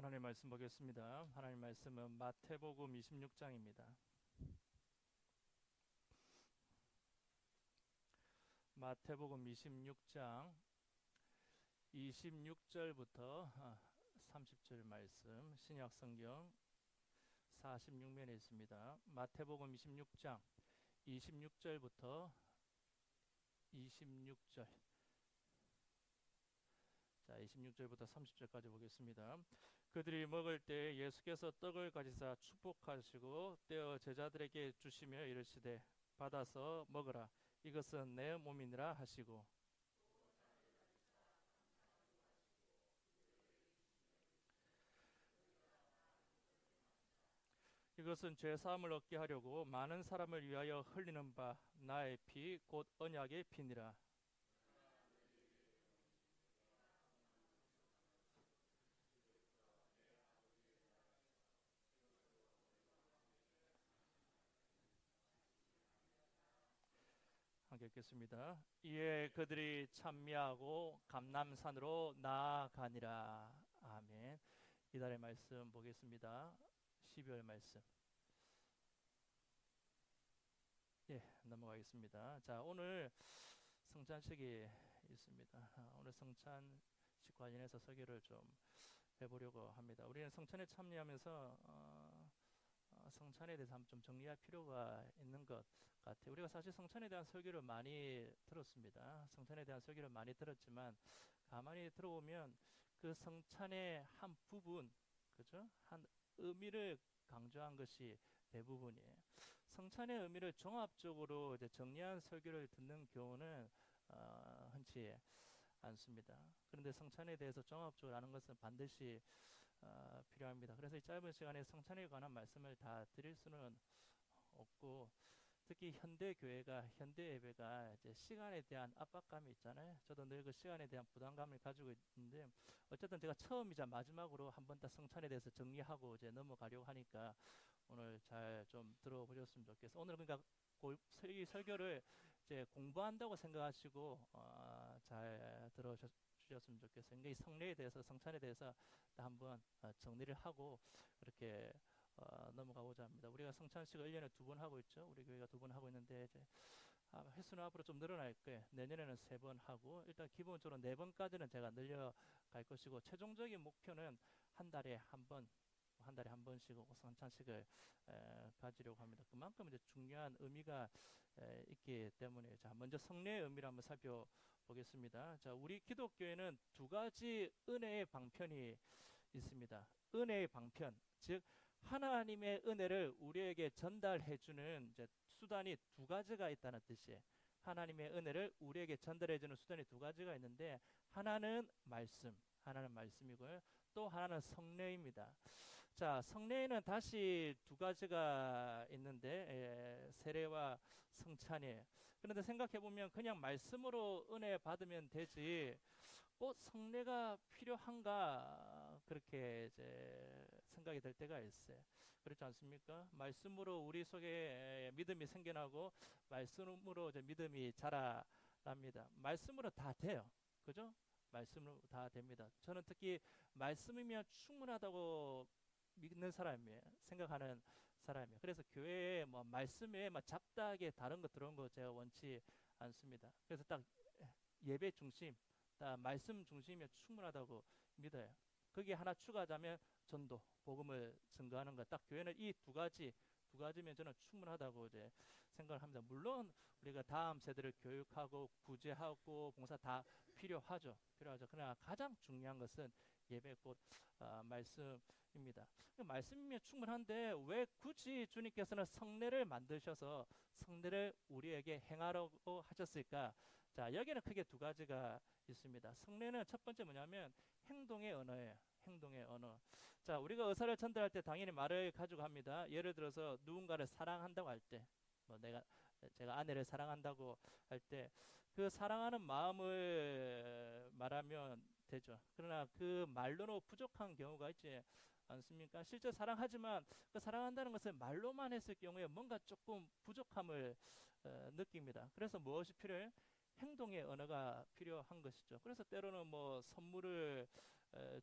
하나님 말씀 보겠습니다. 하나님 말씀은 마태복음 26장입니다. 마태복음 26장 26절부터 30절 말씀, 신약 성경 46면에 있습니다. 마태복음 26장 26절부터 26절. 자, 26절부터 30절까지 보겠습니다. 그들이 먹을 때 예수께서 떡을 가지사 축복하시고 떼어 제자들에게 주시며 이르시되 받아서 먹으라, 이것은 내 몸이니라 하시고, 이것은 죄 사함을 얻게 하려고 많은 사람을 위하여 흘리는 바 나의 피 곧 언약의 피니라. 함께 읽겠습니다. 이에 그들이 찬미하고 감람산으로 나아가니라. 아멘. 이달의 말씀 보겠습니다. 12월 말씀. 예, 넘어가겠습니다. 자, 오늘 성찬식이 있습니다. 오늘 성찬식 관련해서 설교를 좀 해보려고 합니다. 우리는 성찬에 참여하면서 성찬에 대해서 한번 좀 정리할 필요가 있는 것 같아요. 우리가 사실 성찬에 대한 설교를 많이 들었습니다. 성찬에 대한 설교를 많이 들었지만 가만히 들어보면 그 성찬의 한 부분, 그죠? 한 의미를 강조한 것이 대부분이에요. 성찬의 의미를 종합적으로 이제 정리한 설교를 듣는 경우는 흔치 않습니다. 그런데 성찬에 대해서 종합적으로 아는 것은 반드시 필요합니다. 그래서 이 짧은 시간에 성찬에 관한 말씀을 다 드릴 수는 없고, 특히 현대 교회가, 현대 예배가 이제 시간에 대한 압박감이 있잖아요. 저도 늘 그 시간에 대한 부담감을 가지고 있는데, 어쨌든 제가 처음이자 마지막으로 한 번 더 성찬에 대해서 정리하고 이제 넘어가려고 하니까 오늘 잘 좀 들어보셨으면 좋겠어요. 오늘 그러니까 이 설교를 이제 공부한다고 생각하시고 잘 들어주셨으면 좋겠어요. 그러니까 이 성례에 대해서, 성찬에 대해서 한번 정리를 하고 그렇게 넘어가고자 합니다. 우리가 성찬식을 1년에 2번 하고 있죠. 우리 교회가 2번 하고 있는데 이제 횟수는 앞으로 좀 늘어날 거예요. 내년에는 3번 하고, 일단 기본적으로 4번까지는 제가 늘려갈 것이고, 최종적인 목표는 한 달에 한 번, 한 달에 한 번씩 성찬식을 가지려고 합니다. 그만큼 이제 중요한 의미가 있기 때문에, 자, 먼저 성례의 의미를 한번 살펴보겠습니다. 자, 우리 기독교에는 두 가지 은혜의 방편이 있습니다. 은혜의 방편, 즉 하나님의 은혜를 우리에게 전달해주는 이제 수단이 두 가지가 있다는 뜻이에요. 하나님의 은혜를 우리에게 전달해주는 수단이 두 가지가 있는데, 하나는 말씀, 하나는 말씀이고요. 또 하나는 성례입니다. 자, 성례에는 다시 두 가지가 있는데, 세례와 성찬이에요. 그런데 생각해 보면 그냥 말씀으로 은혜 받으면 되지 꼭 성례가 필요한가, 그렇게 이제 생각이 될 때가 있어요. 그렇지 않습니까? 말씀으로 우리 속에 믿음이 생겨나고 말씀으로 이제 믿음이 자라납니다. 말씀으로 다 돼요. 그죠? 말씀으로 다 됩니다. 저는 특히 말씀이면 충분하다고 믿는 사람이에요. 생각하는 사람이에요. 그래서 교회에 뭐 말씀에 막 잡다하게 다른 거 들어온 거 제가 원치 않습니다. 그래서 딱 예배 중심, 말씀 중심이면 충분하다고 믿어요. 거기에 하나 추가하자면 전도, 복음을 증거하는 것. 딱 교회는 이 두 가지면 저는 충분하다고 이제 생각을 합니다. 물론 우리가 다음 세대를 교육하고 구제하고 봉사 다 필요하죠. 필요하죠. 그러나 가장 중요한 것은 예배 곧 말씀입니다. 말씀이면 충분한데 왜 굳이 주님께서는 성례를 만드셔서 성례를 우리에게 행하라고 하셨을까? 자, 여기는 크게 두 가지가 있습니다. 성례는 첫 번째 뭐냐면 행동의 언어예요. 행동의 언어. 자, 우리가 의사를 전달할 때 당연히 말을 가지고 합니다. 예를 들어서 누군가를 사랑한다고 할 때, 뭐 제가 아내를 사랑한다고 할 때 그 사랑하는 마음을 말하면 되죠. 그러나 그 말로는 부족한 경우가 있지 않습니까? 실제 사랑하지만 그 사랑한다는 것을 말로만 했을 경우에 뭔가 조금 부족함을 느낍니다. 그래서 무엇이 필요해요? 행동의 언어가 필요한 것이죠. 그래서 때로는 뭐 선물을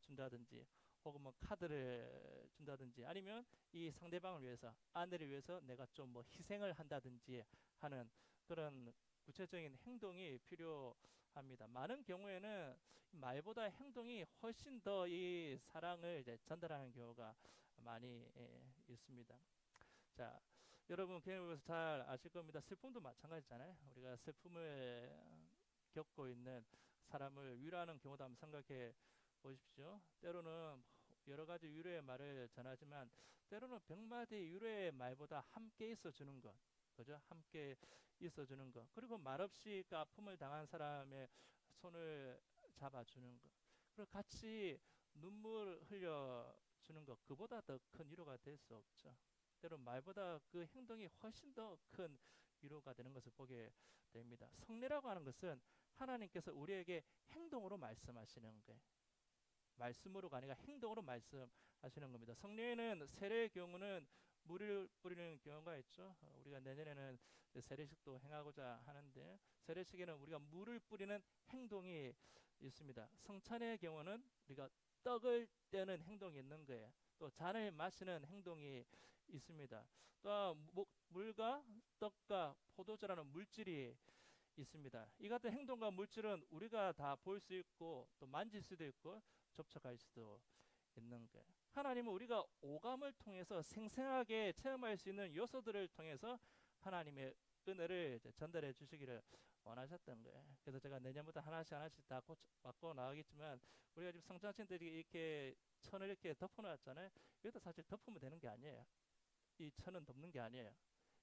준다든지, 혹은 뭐 카드를 준다든지 아니면 이 상대방을 위해서 아내를 위해서 내가 좀 뭐 희생을 한다든지 하는 그런 구체적인 행동이 필요합니다. 많은 경우에는 말보다 행동이 훨씬 더 이 사랑을 이제 전달하는 경우가 많이 있습니다. 자, 여러분 개인에서 잘 아실 겁니다. 슬픔도 마찬가지잖아요. 우리가 슬픔을 겪고 있는 사람을 위로하는 경우도 한번 생각해 보십시오. 때로는 여러 가지 위로의 말을 전하지만 때로는 100마디 위로의 말보다 함께 있어 주는 것. 그죠? 함께 있어 주는 것. 그리고 말없이 그 아픔을 당한 사람의 손을 잡아 주는 것. 그리고 같이 눈물 흘려 주는 것. 그보다 더 큰 위로가 될 수 없죠. 때론 말보다 그 행동이 훨씬 더 큰 위로가 되는 것을 보게 됩니다. 성례라고 하는 것은 하나님께서 우리에게 행동으로 말씀하시는 거예요. 말씀으로가 아니라 행동으로 말씀하시는 겁니다. 성례에는 세례의 경우는 물을 뿌리는 경우가 있죠. 우리가 내년에는 세례식도 행하고자 하는데 세례식에는 우리가 물을 뿌리는 행동이 있습니다. 성찬의 경우는 우리가 떡을 떼는 행동이 있는 거예요. 또 잔을 마시는 행동이 있습니다. 또 물과 떡과 포도주라는 물질이 있습니다. 이 같은 행동과 물질은 우리가 다 볼 수 있고 또 만질 수도 있고 접촉할 수도 있는 거예요. 하나님은 우리가 오감을 통해서 생생하게 체험할 수 있는 요소들을 통해서 하나님의 은혜를 이제 전달해 주시기를 원하셨던 거예요. 그래서 제가 내년부터 하나씩 하나씩 다 바꿔 나가겠지만 우리가 지금 성장친들이 이렇게 천을 이렇게 덮어놨잖아요. 이것도 사실 덮으면 되는 게 아니에요. 이 천은 덮는 게 아니에요.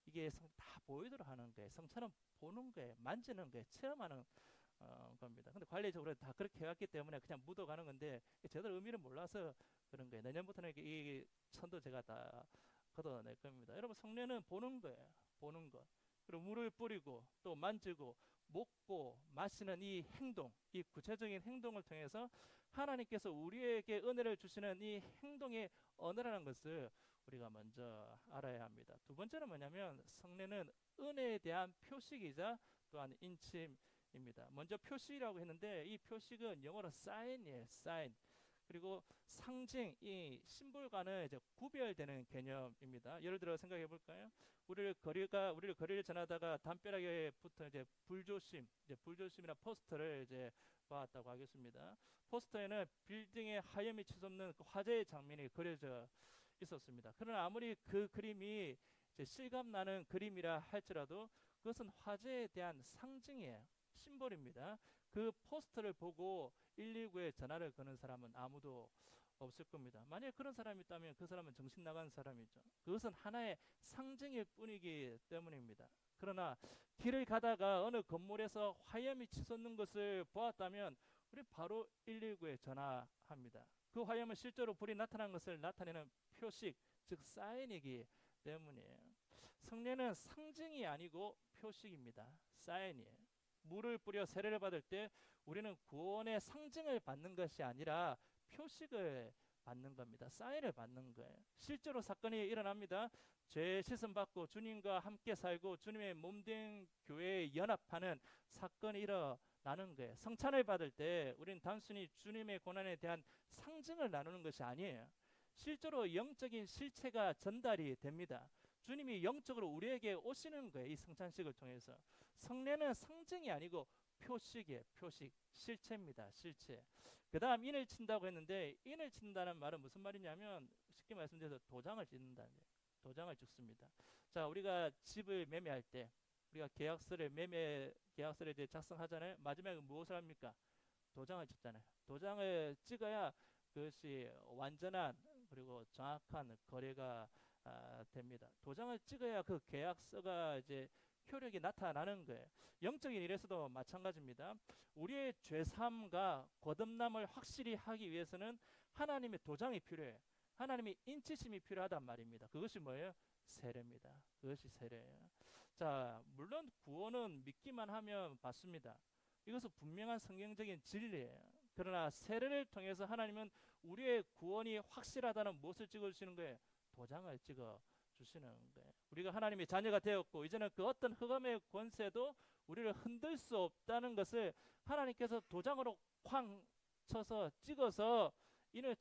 이게 다 보이도록 하는 거예요. 성천은 보는 거예요. 만지는 거예요. 체험하는 겁니다. 근데 관리적으로 다 그렇게 해왔기 때문에 그냥 묻어가는 건데 제대로 의미를 몰라서 그런 거예요. 내년부터는 이 천도 제가 다 걷어낼 겁니다. 여러분 성례는 보는 거예요. 보는 것. 그리고 물을 뿌리고 또 만지고 먹고 마시는 이 행동, 이 구체적인 행동을 통해서 하나님께서 우리에게 은혜를 주시는 이 행동의 언어라는 것을 우리가 먼저 알아야 합니다. 두 번째는 뭐냐면 성례는 은혜에 대한 표식이자 또한 인침입니다. 먼저 표식이라고 했는데 이 표식은 영어로 사인이에요. 사인. 그리고 상징, 이 심볼과는 이제 구별되는 개념입니다. 예를 들어 생각해 볼까요? 우리를 거리를 지나다가 담벼락에 붙은 이제 불조심이나 포스터를 이제 봤다고 하겠습니다. 포스터에는 빌딩의 하염이 치솟는 그 화재의 장면이 그려져 있었습니다. 그러나 아무리 그 그림이 이제 실감나는 그림이라 할지라도 그것은 화재에 대한 상징이에요. 심볼입니다. 그 포스터를 보고 119에 전화를 거는 사람은 아무도 없을 겁니다. 만약에 그런 사람이 있다면 그 사람은 정신 나간 사람이죠. 그것은 하나의 상징일 뿐이기 때문입니다. 그러나 길을 가다가 어느 건물에서 화염이 치솟는 것을 보았다면 우리 바로 119에 전화합니다. 그 화염은 실제로 불이 나타난 것을 나타내는 표식, 즉 사인이기 때문이에요. 성례는 상징이 아니고 표식입니다. 사인이에요. 물을 뿌려 세례를 받을 때 우리는 구원의 상징을 받는 것이 아니라 표식을 받는 겁니다. 사인을 받는 거예요. 실제로 사건이 일어납니다. 죄 씻음 받고 주님과 함께 살고 주님의 몸된 교회에 연합하는 사건이 일어나는 거예요. 성찬을 받을 때 우리는 단순히 주님의 고난에 대한 상징을 나누는 것이 아니에요. 실제로 영적인 실체가 전달이 됩니다. 주님이 영적으로 우리에게 오시는 거예요. 이 성찬식을 통해서. 성례는 상징이 아니고 표식이에요. 표식. 실체입니다. 실체. 그 다음 인을 친다고 했는데 인을 친다는 말은 무슨 말이냐면 쉽게 말씀드려서 도장을 찍는다는 거예요. 도장을 찍습니다. 자, 우리가 집을 매매할 때 우리가 계약서를 이제 작성하잖아요. 마지막에 무엇을 합니까? 도장을 찍잖아요. 도장을 찍어야 그것이 완전한 그리고 정확한 거래가 됩니다. 도장을 찍어야 그 계약서가 이제 효력이 나타나는 거예요. 영적인 일에서도 마찬가지입니다. 우리의 죄사함과 거듭남을 확실히 하기 위해서는 하나님의 도장이 필요해요. 하나님의 인치심이 필요하단 말입니다. 그것이 뭐예요? 세례입니다. 그것이 세례예요. 자, 물론 구원은 믿기만 하면 받습니다. 이것은 분명한 성경적인 진리예요. 그러나 세례를 통해서 하나님은 우리의 구원이 확실하다는 무엇을 찍어주시는 거예요? 도장을 찍어 주시는 거예요. 우리가 하나님의 자녀가 되었고 이제는 그 어떤 흑암의 권세도 우리를 흔들 수 없다는 것을 하나님께서 도장으로 쾅 쳐서 찍어서 인을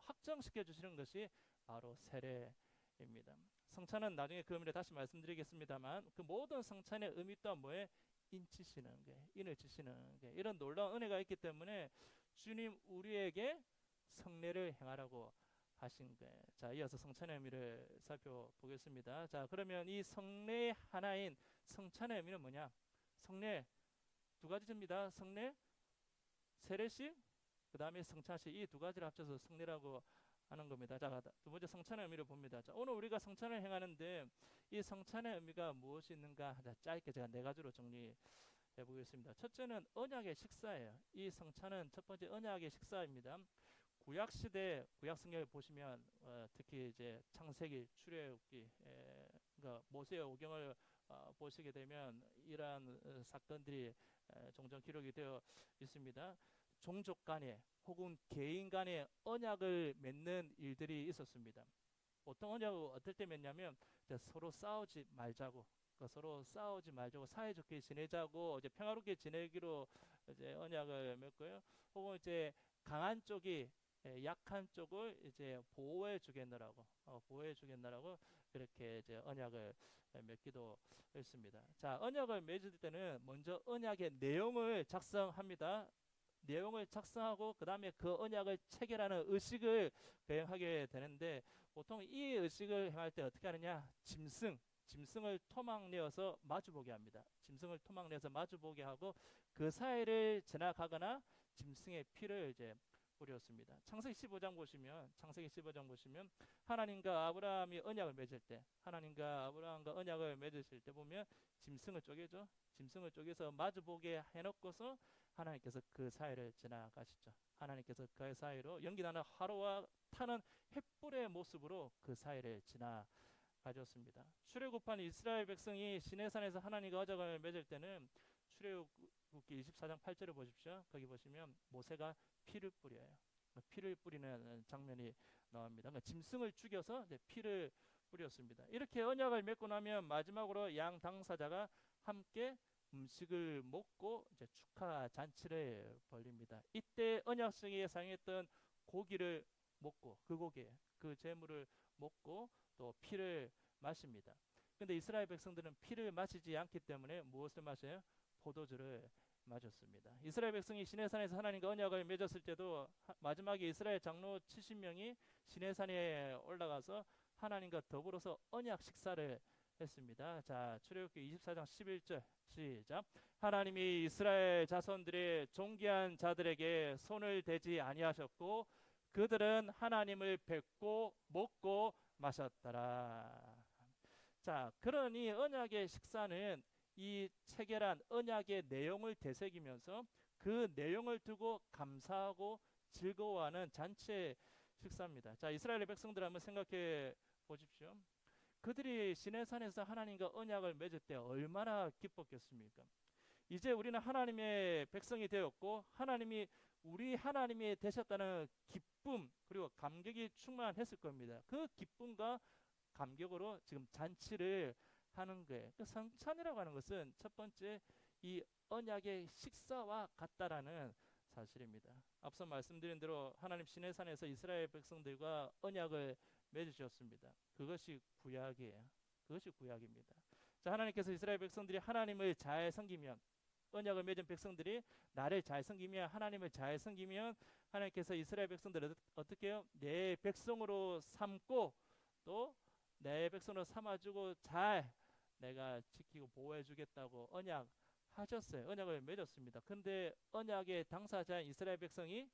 확정시켜 주시는 것이 바로 세례입니다. 성찬은 나중에 그 의미를 다시 말씀드리겠습니다만 그 모든 성찬의 의미 또한 뭐에 인치시는 게, 인을 치시는 게 이런 놀라운 은혜가 있기 때문에 주님 우리에게 성례를 행하라고 하신 거예요. 자, 이어서 성찬의 의미를 살펴보겠습니다. 자, 그러면 이 성례의 하나인 성찬의 의미는 뭐냐? 성례 두 가지입니다. 성례, 세례식, 그 다음에 성찬식, 이 두 가지를 합쳐서 성례라고 하는 겁니다. 자, 두 번째 성찬의 의미를 봅니다. 자, 오늘 우리가 성찬을 행하는데 이 성찬의 의미가 무엇이 있는가? 자, 짧게 제가 네 가지로 정리해 보겠습니다. 첫째는 언약의 식사예요. 이 성찬은 첫 번째 언약의 식사입니다. 구약 시대 구약 성경을 보시면 특히 이제 창세기, 출애굽기, 그러니까 모세의 오경을 보시게 되면 이러한 사건들이 종종 기록이 되어 있습니다. 종족 간에 혹은 개인 간에 언약을 맺는 일들이 있었습니다. 보통 언약을 어떨 때 맺냐면 서로 싸우지 말자고, 그러니까 서로 싸우지 말자고 사이좋게 지내자고 이제 평화롭게 지내기로 이제 언약을 맺고요. 혹은 이제 강한 쪽이 약한 쪽을 이제 보호해 주겠느라고 그렇게 이제 언약을 맺기도 했습니다. 자, 언약을 맺을 때는 먼저 언약의 내용을 작성합니다. 내용을 작성하고 그 다음에 그 언약을 체결하는 의식을 거행하게 되는데 보통 이 의식을 행할 때 어떻게 하느냐? 짐승을 토막내어서 마주보게 합니다. 짐승을 토막내어서 마주보게 하고 그 사이를 지나가거나 짐승의 피를 이제 뿌렸습니다. 창세기 15장 보시면 하나님과 아브라함이 언약을 맺을 때 하나님과 아브라함과 언약을 맺으실 때 보면 짐승을 쪼개죠. 짐승을 쪼개서 마주보게 해놓고서 하나님께서 그 사이를 지나가시죠. 하나님께서 그 사이로 연기나는 화로와 타는 횃불의 모습으로 그 사이를 지나가셨습니다. 출애굽한 이스라엘 백성이 시내산에서 하나님과 언약을 맺을 때는 출애굽기 24장 8절을 보십시오. 거기 보시면 모세가 피를 뿌려요. 피를 뿌리는 장면이 나옵니다. 그러니까 짐승을 죽여서 이제 피를 뿌렸습니다. 이렇게 언약을 맺고 나면 마지막으로 양 당사자가 함께 음식을 먹고 이제 축하 잔치를 벌립니다. 이때 언약성에 사용했던 고기를 먹고 그 제물을 먹고 또 피를 마십니다. 근데 이스라엘 백성들은 피를 마시지 않기 때문에 무엇을 마셔요? 포도주를 마셨습니다. 이스라엘 백성이 시내산에서 하나님과 언약을 맺었을 때도 마지막에 이스라엘 장로 70명이 시내산에 올라가서 하나님과 더불어서 언약 식사를 했습니다. 자, 출애굽기 24장 11절 시작. 하나님이 이스라엘 자손들의 존귀한 자들에게 손을 대지 아니하셨고 그들은 하나님을 뵙고 먹고 마셨더라. 자, 그러니 언약의 식사는 이 체결한 언약의 내용을 되새기면서 그 내용을 두고 감사하고 즐거워하는 잔치 식사입니다. 자, 이스라엘의 백성들 한번 생각해 보십시오. 그들이 시내산에서 하나님과 언약을 맺을 때 얼마나 기뻤겠습니까? 이제 우리는 하나님의 백성이 되었고 하나님이 우리 하나님이 되셨다는 기쁨 그리고 감격이 충만했을 겁니다. 그 기쁨과 감격으로 지금 잔치를 하는 거예요. 그 성찬이라고 하는 것은 첫 번째 이 언약의 식사와 같다라는 사실입니다. 앞서 말씀드린 대로 하나님 시내산에서 이스라엘 백성들과 언약을 맺으셨습니다. 그것이 구약이에요. 그것이 구약입니다. 자, 하나님께서 이스라엘 백성들이 하나님을 잘 섬기면 언약을 맺은 백성들이 나를 잘 섬기면 하나님을 잘 섬기면 하나님께서 이스라엘 백성들을 어떻게 해요? 내 백성으로 삼고 또 내 백성으로 삼아주고 잘 내가 지키고 보호해 주겠다고 언약하셨어요. 언약을 맺었습니다. 근데 언약의 당사자인 이스라엘 백성이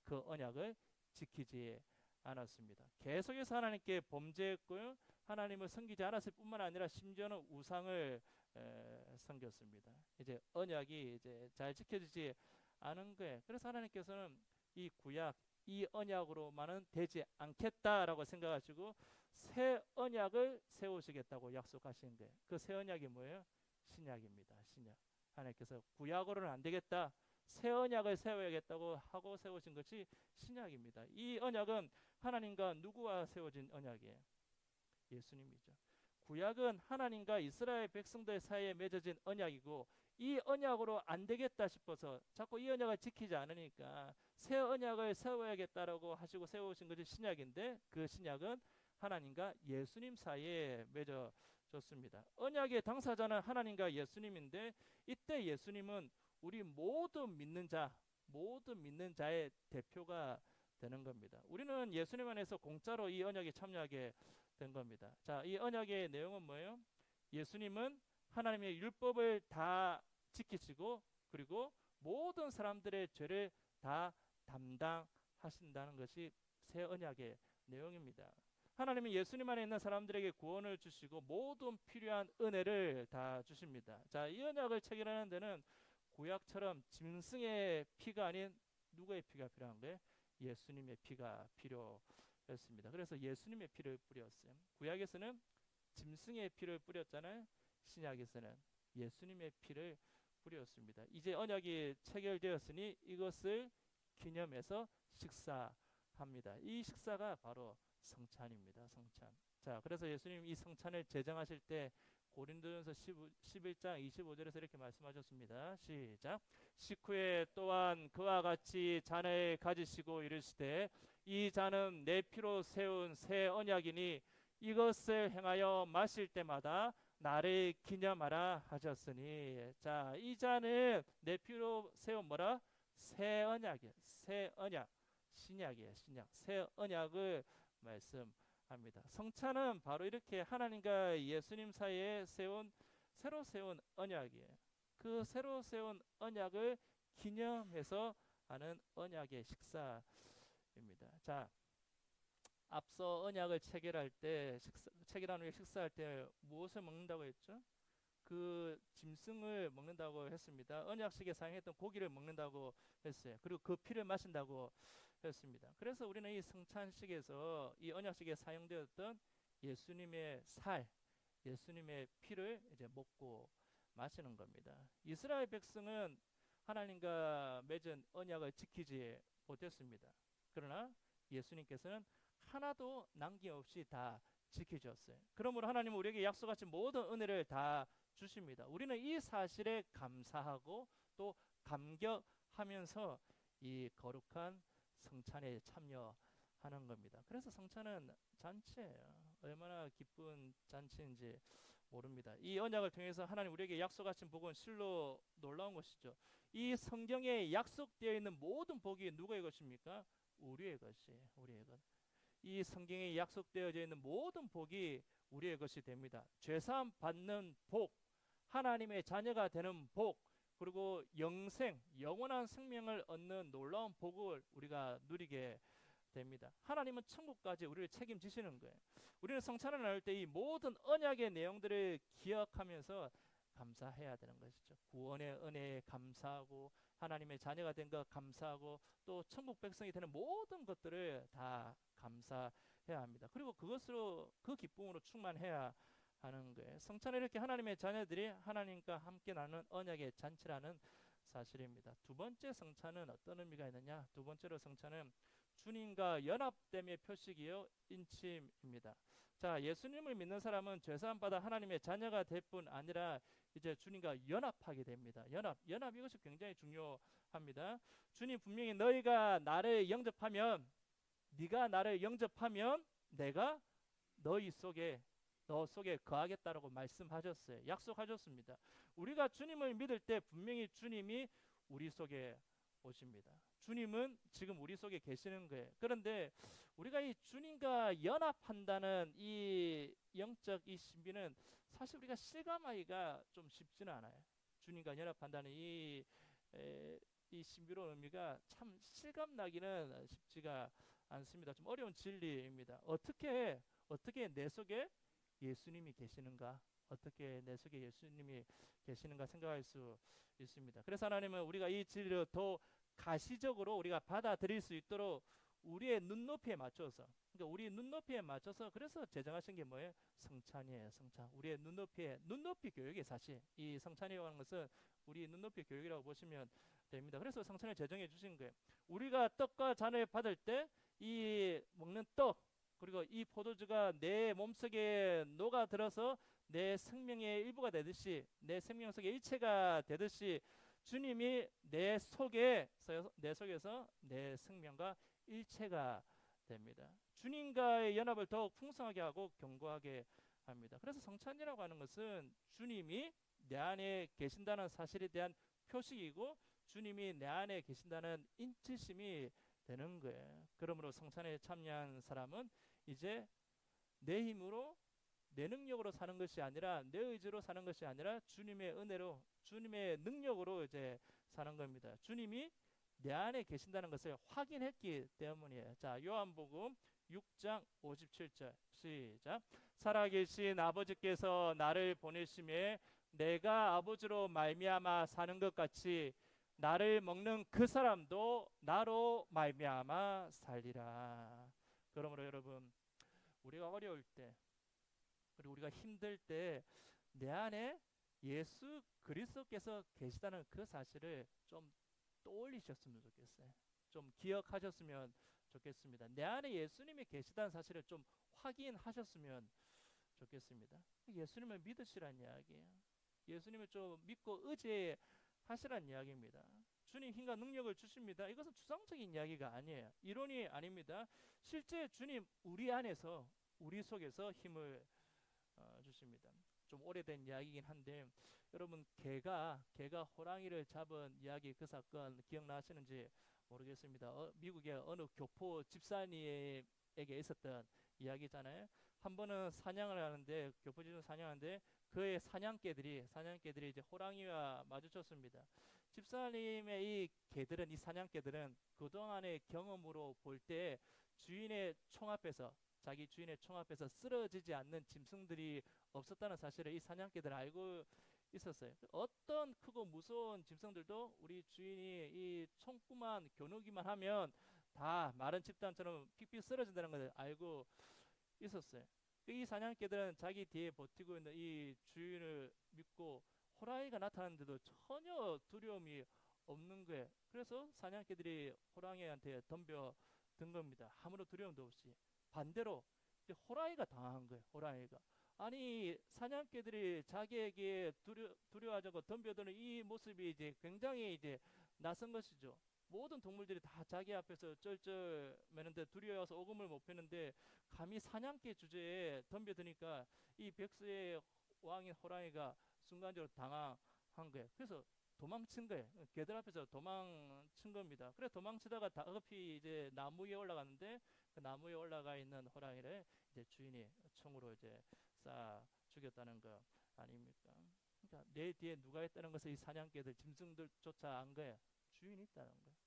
그 언약을 지키지 않았습니다. 계속해서 하나님께 범죄했고요. 하나님을 섬기지 않았을 뿐만 아니라 심지어는 우상을 섬겼습니다. 이제 언약이 이제 잘 지켜지지 않은 거예요. 그래서 하나님께서는 이 구약, 이 언약으로만은 되지 않겠다라고 생각하시고 새 언약을 세우시겠다고 약속하신 거예요. 그 새 언약이 뭐예요? 신약입니다. 신약. 하나님께서 구약으로는 안 되겠다. 새 언약을 세워야겠다고 하고 세우신 것이 신약입니다. 이 언약은 하나님과 누구와 세워진 언약이에요? 예수님이죠. 구약은 하나님과 이스라엘 백성들 사이에 맺어진 언약이고 이 언약으로 안 되겠다 싶어서 자꾸 이 언약을 지키지 않으니까 새 언약을 세워야겠다라고 하시고 세우신 것이 신약인데, 그 신약은 하나님과 예수님 사이에 맺어졌습니다. 언약의 당사자는 하나님과 예수님인데, 이때 예수님은 우리 모든 믿는 자의 대표가 되는 겁니다. 우리는 예수님 안에서 공짜로 이 언약에 참여하게 된 겁니다. 자, 이 언약의 내용은 뭐예요? 예수님은 하나님의 율법을 다 지키시고, 그리고 모든 사람들의 죄를 다 담당하신다는 것이 새 언약의 내용입니다. 하나님은 예수님 안에 있는 사람들에게 구원을 주시고 모든 필요한 은혜를 다 주십니다. 자, 이 언약을 체결하는 데는 구약처럼 짐승의 피가 아닌 누구의 피가 필요한 거예요? 예수님의 피가 필요했습니다. 그래서 예수님의 피를 뿌렸어요. 구약에서는 짐승의 피를 뿌렸잖아요. 신약에서는 예수님의 피를 뿌렸습니다. 이제 언약이 체결되었으니 이것을 기념해서 식사합니다. 이 식사가 바로 성찬입니다. 성찬. 자, 그래서 예수님 이 성찬을 제정하실 때 고린도전서 11장 25절에서 이렇게 말씀하셨습니다. 시작. 식후에 또한 그와 같이 잔을 가지시고 이르시되 이 잔은 내 피로 세운 새 언약이니 이것을 행하여 마실 때마다 나를 기념하라 하셨으니. 자, 이 잔은 내 피로 세운 뭐라? 새 언약이에요. 새 언약. 신약이에요. 신약. 새 언약을 말씀합니다. 성찬은 바로 이렇게 하나님과 예수님 사이에 새로 세운 언약이에요. 그 새로 세운 언약을 기념해서 하는 언약의 식사입니다. 자, 앞서 언약을 체결한 후에 식사할 때 무엇을 먹는다고 했죠? 그 짐승을 먹는다고 했습니다. 언약식에 사용했던 고기를 먹는다고 했어요. 그리고 그 피를 마신다고 했습니다. 그래서 우리는 이 성찬식에서 이 언약식에 사용되었던 예수님의 예수님의 피를 이제 먹고 마시는 겁니다. 이스라엘 백성은 하나님과 맺은 언약을 지키지 못했습니다. 그러나 예수님께서는 하나도 남김없이 다 지켜줬어요. 그러므로 하나님은 우리에게 약속하신 모든 은혜를 다 주십니다. 우리는 이 사실에 감사하고 또 감격하면서 이 거룩한 성찬에 참여하는 겁니다. 그래서 성찬은 잔치예요. 얼마나 기쁜 잔치인지 모릅니다. 이 언약을 통해서 하나님 우리에게 약속하신 복은 실로 놀라운 것이죠. 이 성경에 약속되어 있는 모든 복이 누구의 것입니까? 우리의 것이에요. 우리의 것. 이 성경에 약속되어져 있는 모든 복이 우리의 것이 됩니다. 죄사함 받는 복, 하나님의 자녀가 되는 복, 그리고 영원한 생명을 얻는 놀라운 복을 우리가 누리게 됩니다. 하나님은 천국까지 우리를 책임지시는 거예요. 우리는 성찬을 나눌 때 이 모든 언약의 내용들을 기억하면서 감사해야 되는 것이죠. 구원의 은혜에 감사하고 하나님의 자녀가 된 것 감사하고 또 천국 백성이 되는 모든 것들을 다 감사해야 합니다. 그리고 그것으로 그 기쁨으로 충만해야 하는 거예요. 성찬은 이렇게 하나님의 자녀들이 하나님과 함께 나누는 언약의 잔치라는 사실입니다. 두 번째 성찬은 어떤 의미가 있느냐? 두 번째로 성찬은 주님과 연합됨의 표식이요 인침입니다. 자, 예수님을 믿는 사람은 죄사함 받아 하나님의 자녀가 될 뿐 아니라 이제 주님과 연합하게 됩니다. 연합 이것이 굉장히 중요합니다. 주님 분명히 너희가 나를 영접하면, 네가 나를 영접하면 내가 너 속에 거하겠다라고 말씀하셨어요. 약속하셨습니다. 우리가 주님을 믿을 때 분명히 주님이 우리 속에 오십니다. 주님은 지금 우리 속에 계시는 거예요. 그런데 우리가 이 주님과 연합한다는 이 영적 이 신비는 사실 우리가 실감하기가 좀 쉽지는 않아요. 주님과 연합한다는 이 신비로운 의미가 참 실감나기는 쉽지가 않습니다. 좀 어려운 진리입니다. 어떻게 내 속에 예수님이 계시는가? 어떻게 내 속에 예수님이 계시는가 생각할 수 있습니다. 그래서 하나님은 우리가 이 진리를 더 가시적으로 우리가 받아들일 수 있도록 우리의 눈높이에 맞춰서, 그러니까 우리 눈높이에 맞춰서 그래서 제정하신 게 뭐예요? 성찬이에요. 성찬. 우리의 눈높이 교육이 사실 이 성찬이라는 것은 우리 눈높이 교육이라고 보시면 됩니다. 그래서 성찬을 제정해 주신 거예요. 우리가 떡과 잔을 받을 때 이 먹는 떡, 그리고 이 포도주가 내 몸속에 녹아들어서 내 생명의 일부가 되듯이, 내 생명 속의 일체가 되듯이 주님이 내 속에서 내 생명과 일체가 됩니다. 주님과의 연합을 더욱 풍성하게 하고 견고하게 합니다. 그래서 성찬이라고 하는 것은 주님이 내 안에 계신다는 사실에 대한 표식이고, 주님이 내 안에 계신다는 인치심이 되는 거예요. 그러므로 성찬에 참여한 사람은 이제 내 힘으로, 내 능력으로 사는 것이 아니라, 내 의지로 사는 것이 아니라 주님의 은혜로, 주님의 능력으로 이제 사는 겁니다. 주님이 내 안에 계신다는 것을 확인했기 때문이에요. 자, 요한복음 6장 57절 시작. 살아계신 아버지께서 나를 보내심에 내가 아버지로 말미암아 사는 것 같이 나를 먹는 그 사람도 나로 말미암아 살리라. 그러므로 여러분, 우리가 어려울 때, 그리고 우리가 힘들 때 내 안에 예수 그리스도께서 계시다는 그 사실을 좀 떠올리셨으면 좋겠어요. 좀 기억하셨으면 좋겠습니다. 내 안에 예수님이 계시다는 사실을 좀 확인하셨으면 좋겠습니다. 예수님을 믿으시란 이야기예요. 예수님을 좀 믿고 의지하시란 이야기입니다. 주님 힘과 능력을 주십니다. 이것은 추상적인 이야기가 아니에요. 이론이 아닙니다. 실제 주님 우리 안에서, 우리 속에서 힘을 주십니다. 좀 오래된 이야기이긴 한데, 여러분 개가 호랑이를 잡은 이야기, 그 사건 기억나시는지 모르겠습니다. 미국의 어느 교포 집사님에게 있었던 이야기잖아요. 한 번은 사냥을 하는데, 교포 집사 사냥하는데 그의 사냥개들이 이제 호랑이와 마주쳤습니다. 집사님의 이 사냥개들은 그동안의 경험으로 볼 때 주인의 총 앞에서, 자기 주인의 총 앞에서 쓰러지지 않는 짐승들이 없었다는 사실을 이 사냥개들은 알고 있었어요. 어떤 크고 무서운 짐승들도 우리 주인이 이 총구만 겨누기만 하면 다 마른 집단처럼 픽픽 쓰러진다는 걸 알고 있었어요. 이 사냥개들은 자기 뒤에 버티고 있는 이 주인을 믿고 호랑이가 나타났는데도 전혀 두려움이 없는 거예요. 그래서 사냥개들이 호랑이한테 덤벼든 겁니다. 아무런 두려움도 없이. 반대로 이제 호랑이가 당한 거예요. 호랑이가. 아니, 사냥개들이 자기에게 두려워하자고 덤벼드는 이 모습이 이제 굉장히 이제 낯선 것이죠. 모든 동물들이 다 자기 앞에서 쩔쩔 매는데 두려워서 오금을 못 펴는데, 감히 사냥개 주제에 덤벼드니까 이 백수의 왕인 호랑이가 순간적으로 당황한 거예요. 그래서 도망친 거예요. 개들 앞에서 도망친 겁니다. 그래 도망치다가 다급히 이제 나무 위에 올라갔는데, 그 나무 위에 올라가 있는 호랑이를 이제 주인이 총으로 이제 쏴 죽였다는 거 아닙니까? 그러니까 내 뒤에 누가 있다는 것을 이 사냥개들, 짐승들조차 안 거예요. 주인이 있다는 거예요.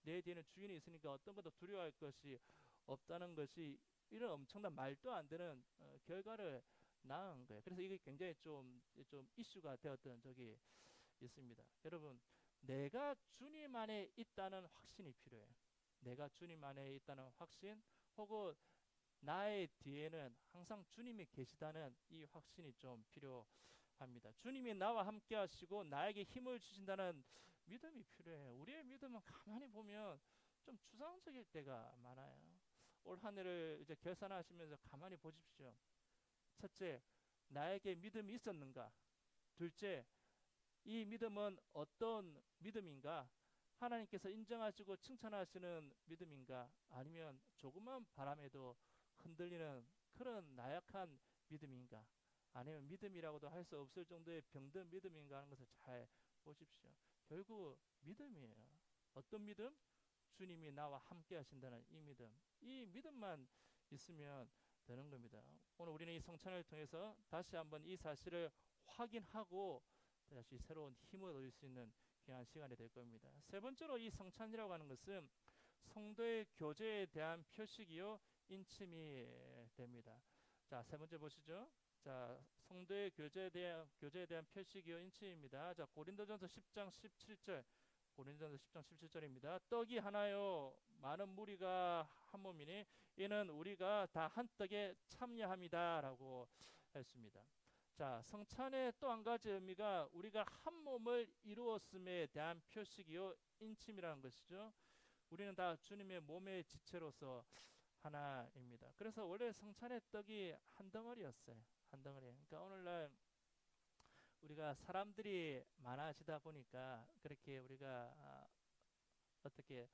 내 뒤에는 주인이 있으니까 어떤 것도 두려워할 것이 없다는 것이, 이런 엄청난 말도 안 되는 결과를 낳은 거예요. 그래서 이게 굉장히 좀 이슈가 되었던 적이 있습니다. 여러분, 내가 주님 안에 있다는 확신이 필요해요. 내가 주님 안에 있다는 확신, 혹은 나의 뒤에는 항상 주님이 계시다는 이 확신이 좀 필요합니다. 주님이 나와 함께 하시고 나에게 힘을 주신다는 믿음이 필요해요. 우리의 믿음은 가만히 보면 좀 추상적일 때가 많아요. 올 한 해를 이제 결산하시면서 가만히 보십시오. 첫째, 나에게 믿음이 있었는가? 둘째, 이 믿음은 어떤 믿음인가? 하나님께서 인정하시고 칭찬하시는 믿음인가? 아니면 조그만 바람에도 흔들리는 그런 나약한 믿음인가? 아니면 믿음이라고도 할 수 없을 정도의 병든 믿음인가 하는 것을 잘 보십시오. 결국 믿음이에요. 어떤 믿음? 주님이 나와 함께 하신다는 이 믿음. 이 믿음만 있으면 되는 겁니다. 오늘 우리는 이 성찬을 통해서 다시 한번 이 사실을 확인하고 다시 새로운 힘을 얻을 수 있는 귀한 시간이 될 겁니다. 세 번째로, 이 성찬이라고 하는 것은 성도의 교제에 대한 표식이요 인침이 됩니다. 자, 세 번째 보시죠. 자, 성도의 교제에 대한 표식이요 인침입니다. 자, 고린도전서 10장 17절. 고린도전서 10장 17절입니다. 떡이 하나요 많은 무리가 한 몸이니 이는 우리가 다 한 떡에 참여합니다라고 했습니다. 자, 성찬의 또 한 가지 의미가 우리가 한 몸을 이루었음에 대한 표식이요 인침이라는 것이죠. 우리는 다 주님의 몸의 지체로서 하나입니다. 그래서 원래 성찬의 떡이 한 덩어리였어요. 한 덩어리. 그러니까 오늘날 우리가 사람들이 많아지다 보니까 그렇게 우리가 어떻게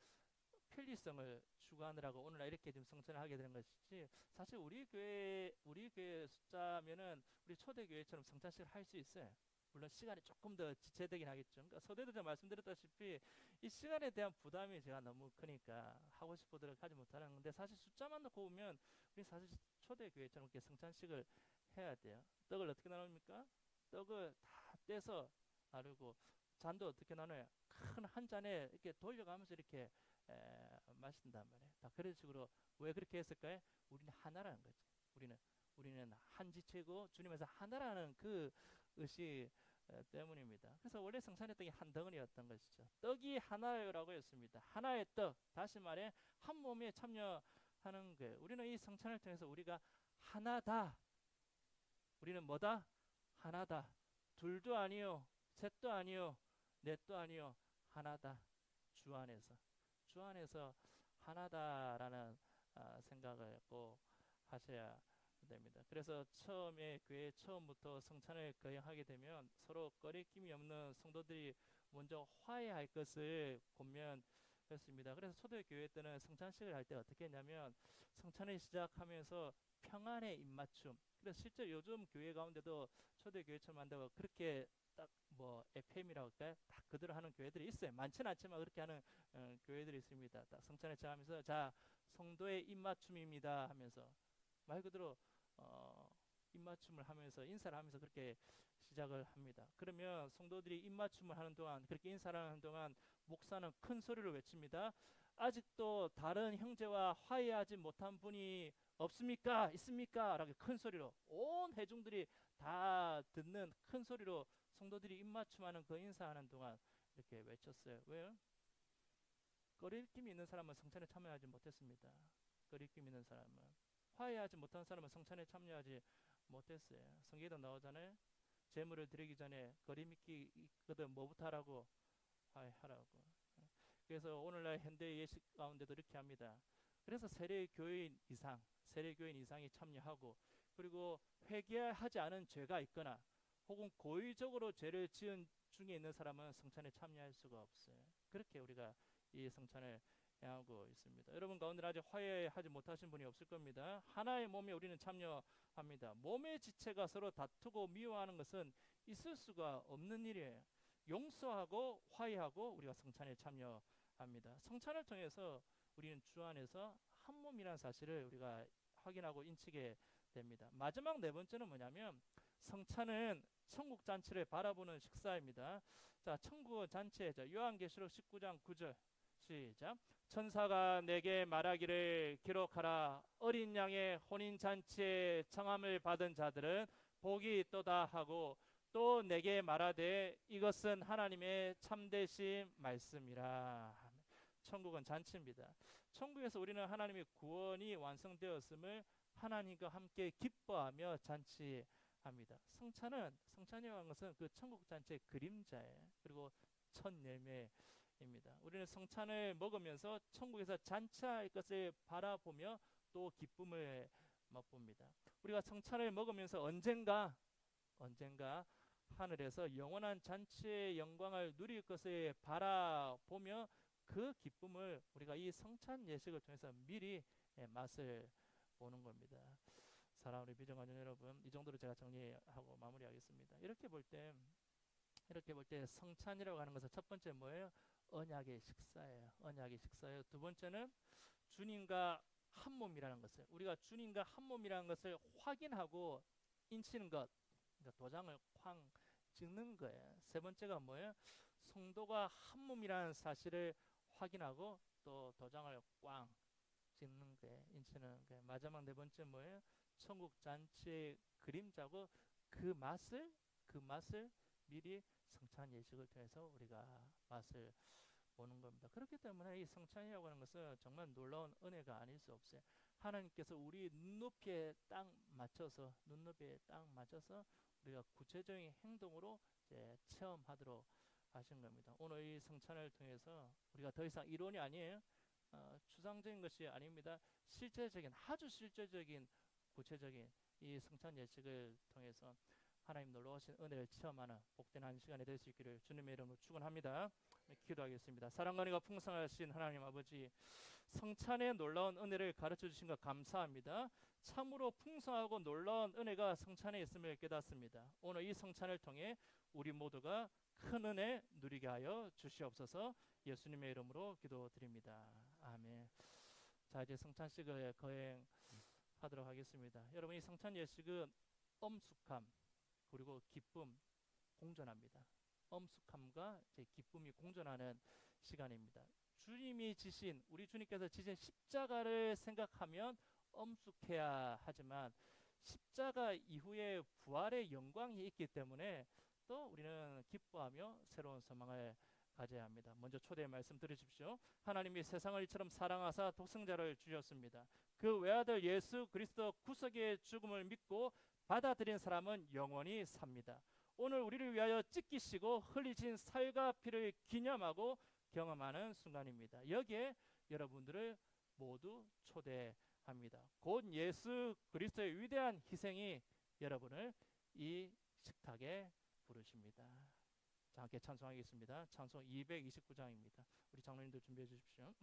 편리성을 추구하느라고 오늘날 이렇게 좀 성천을 하게 되는 것이지, 사실 우리 교회 숫자면은 우리 초대교회처럼 성찬식을 할 수 있어요. 물론 시간이 조금 더 지체되긴 하겠죠. 그러니까 서두에도 제가 말씀드렸다시피 이 시간에 대한 부담이 제가 너무 크니까 하고 싶어도록 하지 못하는 건데, 사실 숫자만 놓고 보면 우리 사실 초대교회처럼 이렇게 성찬식을 해야 돼요. 떡을 어떻게 나눕니까? 떡을 다 떼서 나누고, 잔도 어떻게 나눠요? 큰 한 잔에 이렇게 돌려가면서 이렇게 마신단 말이에요. 다 그런 식으로. 왜 그렇게 했을까요? 우리는 하나라는 거지. 우리는 한 지체고 주님에서 하나라는 그 의식 때문입니다. 그래서 원래 성찬의 떡이 한 덩어리였던 것이죠. 떡이 하나라고 했습니다. 하나의 떡, 다시 말해 한 몸에 참여하는 거예요. 우리는 이 성찬을 통해서 우리가 하나다. 우리는 뭐다? 하나다. 둘도 아니요, 셋도 아니요, 넷도 아니요, 하나다. 주 안에서. 주 안에서 하나다라는 생각을 꼭 하셔야 됩니다. 그래서 처음에 교회 처음부터 성찬을 거행하게 되면 서로 거리낌이 없는 성도들이 먼저 화해할 것을 권면했습니다. 그래서 초대교회 때는 성찬식을 할 때 어떻게 했냐면, 성찬을 시작하면서 평안의 입맞춤. 그래서 실제 요즘 교회 가운데도 초대교회처럼 한다고 그렇게 딱 뭐 FM이라고 할까요? 딱 그대로 하는 교회들이 있어요. 많지는 않지만 그렇게 하는 교회들이 있습니다. 딱 성찬에 차하면서 자, 성도의 입맞춤입니다 하면서 말 그대로 입맞춤을 하면서 인사를 하면서 그렇게 시작을 합니다. 그러면 성도들이 입맞춤을 하는 동안, 그렇게 인사를 하는 동안 목사는 큰 소리로 외칩니다. 아직도 다른 형제와 화해하지 못한 분이 없습니까? 있습니까? 라고 큰 소리로 온 회중들이 다 듣는 큰 소리로 성도들이 입맞춤하는 그 인사하는 동안 이렇게 외쳤어요. 왜요? 꺼리낌이 있는 사람은 성찬에 참여하지 못했습니다. 꺼리낌 있는 사람은, 화해하지 못한 사람은 성찬에 참여하지 못했어요. 성경에도 나오잖아요. 제물을 드리기 전에 거리낌이 있거든 뭐부터 하라고? 화해하라고. 그래서 오늘날 현대 예식 가운데도 이렇게 합니다. 그래서 세례교인 이상이 참여하고, 그리고 회개하지 않은 죄가 있거나 혹은 고의적으로 죄를 지은 중에 있는 사람은 성찬에 참여할 수가 없어요. 그렇게 우리가 이 성찬을 향하고 있습니다. 여러분 가운데 아직 화해하지 못하신 분이 없을 겁니다. 하나의 몸에 우리는 참여합니다. 몸의 지체가 서로 다투고 미워하는 것은 있을 수가 없는 일이에요. 용서하고 화해하고 우리가 성찬에 참여합니다. 성찬을 통해서 우리는 주 안에서 한 몸이라는 사실을 우리가 확인하고 인치게 됩니다. 마지막 네 번째는 뭐냐면, 성찬은 천국 잔치를 바라보는 식사입니다. 자, 천국 잔치, 요한계시록 19장 9절 시작. 천사가 내게 말하기를 기록하라. 어린 양의 혼인 잔치에 청함을 받은 자들은 복이 있도다 하고, 또 내게 말하되 이것은 하나님의 참되신 말씀이라. 천국은 잔치입니다. 천국에서 우리는 하나님의 구원이 완성되었음을 하나님과 함께 기뻐하며 잔치합니다. 성찬이라는 것은 그 천국 잔치의 그림자예요. 그리고 첫 열매입니다. 우리는 성찬을 먹으면서 천국에서 잔치할 것을 바라보며 또 기쁨을 맛봅니다. 우리가 성찬을 먹으면서 언젠가 하늘에서 영원한 잔치의 영광을 누릴 것을 바라보며 그 기쁨을 우리가 이 성찬 예식을 통해서 미리 맛을 보는 겁니다. 사랑하는 비정한 여러분, 이 정도로 제가 정리하고 마무리하겠습니다. 이렇게 볼 때 성찬이라고 하는 것은 첫 번째 뭐예요? 언약의 식사예요. 언약의 식사예요. 두 번째는 주님과 한 몸이라는 것을, 우리가 주님과 한 몸이라는 것을 확인하고 인치는 것, 그러니까 도장을 쾅 찍는 거예요. 세 번째가 뭐예요? 성도가 한 몸이라는 사실을 확인하고 또 도장을 꽝 찍는 거예요. 인치는 거예요. 마지막 네 번째 뭐예요? 천국 잔치의 그림자고, 그 맛을 미리 성찬 예식을 통해서 우리가 맛을 보는 겁니다. 그렇기 때문에 이 성찬이라고 하는 것은 정말 놀라운 은혜가 아닐 수 없어요. 하나님께서 우리 눈높이에 딱 맞춰서 우리가 구체적인 행동으로 이제 체험하도록 하신 겁니다. 오늘 이 성찬을 통해서 우리가 더 이상 이론이 아니에요. 추상적인 것이 아닙니다. 실제적인, 아주 실제적인, 구체적인 이 성찬 예식을 통해서 하나님 놀러 오신 은혜를 체험하는 복된 한 시간이 될 수 있기를 주님의 이름으로 축원합니다. 기도하겠습니다. 사랑과 은혜가 풍성하신 하나님 아버지, 성찬의 놀라운 은혜를 가르쳐 주신 것 감사합니다. 참으로 풍성하고 놀라운 은혜가 성찬에 있음을 깨닫습니다. 오늘 이 성찬을 통해 우리 모두가 큰 은혜 누리게 하여 주시옵소서. 예수님의 이름으로 기도드립니다. 아멘. 자, 이제 성찬식을 거행하도록 하겠습니다. 여러분, 이 성찬 예식은 엄숙함 그리고 기쁨 공존합니다. 엄숙함과 이제 기쁨이 공존하는 시간입니다. 주님이 지신, 우리 주님께서 지신 십자가를 생각하면 엄숙해야 하지만 십자가 이후에 부활의 영광이 있기 때문에 또 우리는 기뻐하며 새로운 소망을 가져야 합니다. 먼저 초대의 말씀 들으십시오. 하나님이 세상을 이처럼 사랑하사 독생자를 주셨습니다. 그 외아들 예수 그리스도 구속의 죽음을 믿고 받아들인 사람은 영원히 삽니다. 오늘 우리를 위하여 찢기시고 흘리신 살과 피를 기념하고 경험하는 순간입니다. 여기에 여러분들을 모두 초대합니다. 곧 예수 그리스도의 위대한 희생이 여러분을 이 식탁에 부르십니다. 자, 함께 찬송하겠습니다. 찬송 229장입니다. 우리 장로님들 준비해 주십시오.